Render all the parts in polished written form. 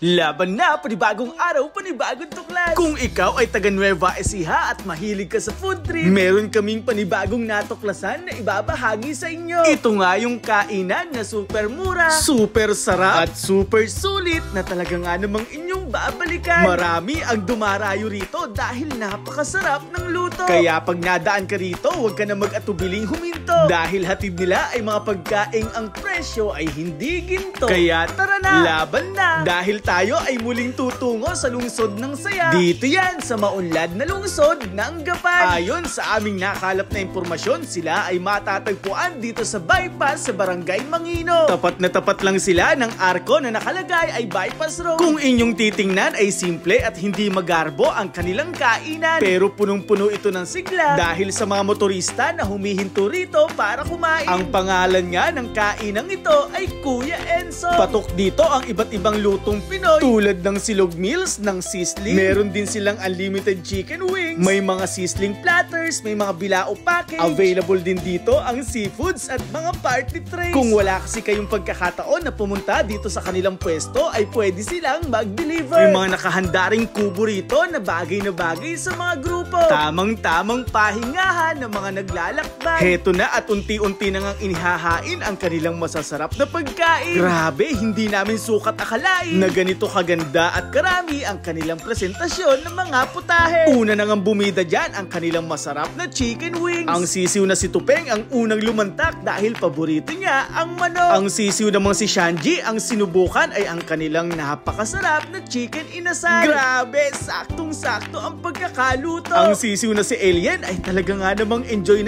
Laban na, panibagong araw, panibagong tuklas. Kung ikaw ay taga Nueva Ecija at mahilig ka sa food trip, meron kaming panibagong natuklasan na ibabahagi sa inyo. Ito nga yung kainan na super mura, super sarap, at super sulit na talaga nga namang inyong babalikan. Marami ang dumarayo rito dahil napakasarap ng luto. Kaya pag nadaan ka rito, huwag ka na mag-atubiling huminto. Dahil hatid nila ay mga pagkaing ang presyo ay hindi ginto. Kaya tara na, laban na! Dahil tayo ay muling tutungo sa lungsod ng Saya. Dito yan sa maunlad na lungsod ng Gapan. Ayon sa aming nakalap na impormasyon, sila ay matatagpuan dito sa bypass sa Barangay Mangino. Tapat na tapat lang sila ng arko na nakalagay ay bypass road. Kung inyong titingnan ay simple at hindi magarbo ang kanilang kainan. Pero punong-puno ito ng sigla dahil sa mga motorista na humihinto rito para kumain. Ang pangalan nga ng kainang ito ay Kuya Enzo. Patok dito ang iba't ibang lutong Pinoy tulad ng silog meals ng sizzling. Meron din silang unlimited chicken wings. May mga sizzling platters, may mga bilao package. Available din dito ang seafoods at mga party trays. Kung wala kasi kayong pagkakataon na pumunta dito sa kanilang pwesto, ay pwede silang mag-deliver. May mga nakahanda ring kubo rito na bagay sa mga grupo. Tamang-tamang pahingahan ng mga naglalakbay. Heto na at unti-unti na ngang inihahain ang kanilang masasarap na pagkain. Grabe, hindi namin sukat akalain na ganito kaganda at karami ang kanilang presentasyon ng mga putahe. Una na ngang bumida dyan ang kanilang masarap na chicken wings. Ang sisiw na si Tupeng ang unang lumantak dahil paborito niya ang manok. Ang sisiw namang si Shanji ang sinubukan ay ang kanilang napakasarap na chicken inasal. Grabe, saktong-sakto ang pagkakaluto. Ang sisiw na si Alien ay talaga nga namang enjoy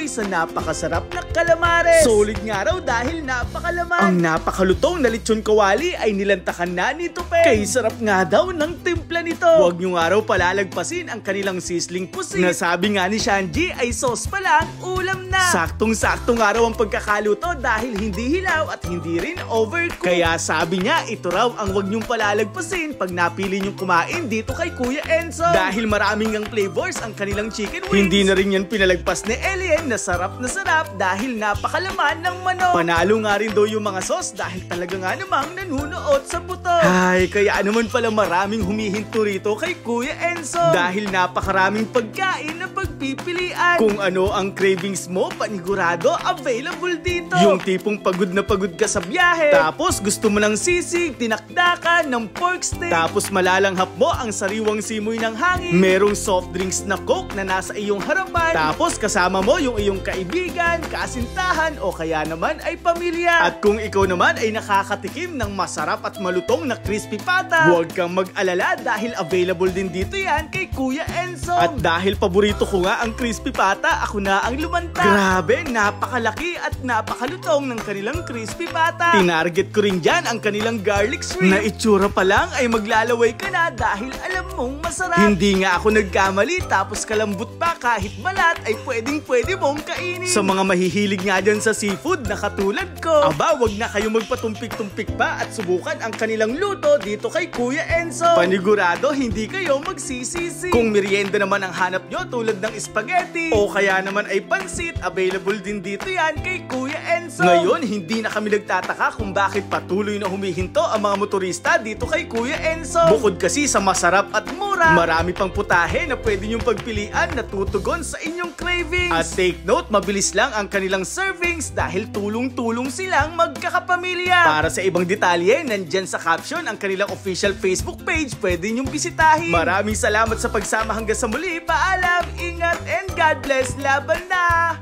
sa napakasarap na calamares. Solid nga raw dahil napakalaman. Ang napakalutong na lechon kawali ay nilantakan na ni Tupeng. Kay sarap nga daw ng timpla nito. Huwag nyo nga raw palalagpasin ang kanilang sizzling pusit. Nasabi nga ni Shanji ay sauce pa lang, ulam na. Saktong-sakto nga raw ang pagkakaluto dahil hindi hilaw at hindi rin overcooked. Kaya sabi niya, ito raw ang huwag nyong palalagpasin pag napili nyong kumain dito kay Kuya Enzo. Dahil maraming ang flavors ang kanilang chicken wings. Hindi na rin yan pinalagpas ni Alien na sarap dahil napakalaman ng manok. Panalo nga rin daw yung mga sauce dahil talaga nga namang nanunuot sa buto. Ay, kaya naman pala maraming humihinto rito kay Kuya Enzo. Dahil napakaraming pagkain na pagpipilian. Kung ano ang cravings mo, panigurado available dito. Yung tipong pagod na pagod ka sa biyahe, tapos gusto mo ng sisig, tinakdakan ng pork steak, tapos malalanghap mo ang sariwang simoy ng hangin. Merong soft drinks na Coke na nasa iyong harapan, tapos kasama mo yung iyong kaibigan, kasintahan o kaya naman ay pamilya. At kung ikaw naman ay nakakatikim ng masarap at malutong na crispy pata, huwag kang mag-alala dahil available din dito yan kay Kuya Enzo. At dahil paborito ko nga ang crispy pata, ako na ang lumanta. Grabe, napakalaki at napakalutong ng kanilang crispy pata. Tinarget ko rin dyan ang kanilang garlic shrimp na itsura pa lang ay maglalaway ka na dahil alam mong masarap. Hindi nga ako nagkamali tapos kalambot pa kahit balat ay pwedeng-pwede mong kainin. Sa mga mahihilig nga dyan sa seafood na katulad ko, aba, wag na kayo magpatumpik-tumpik pa at subukan ang kanilang luto dito kay Kuya Enzo. Panigurado, hindi kayo magsisisi. Kung merienda naman ang hanap nyo tulad ng spaghetti o kaya naman ay pansit, available din dito yan kay Kuya Enzo. Ngayon, hindi na kami nagtataka kung bakit patuloy na humihinto ang mga motorista dito kay Kuya Enzo. Bukod kasi sa masarap at mura, marami pang putahe na pwede nyong pagpilian na tutugon sa inyong cravings. At take note, mabilis lang ang kanilang servings dahil tulong-tulong silang magkakapamilya. Para sa ibang detalye, nandyan sa caption ang kanilang official Facebook page, pwede nyong bisitahin. Maraming salamat sa pagsama hanggang sa muli. Paalam, ingat, and God bless. Laban na!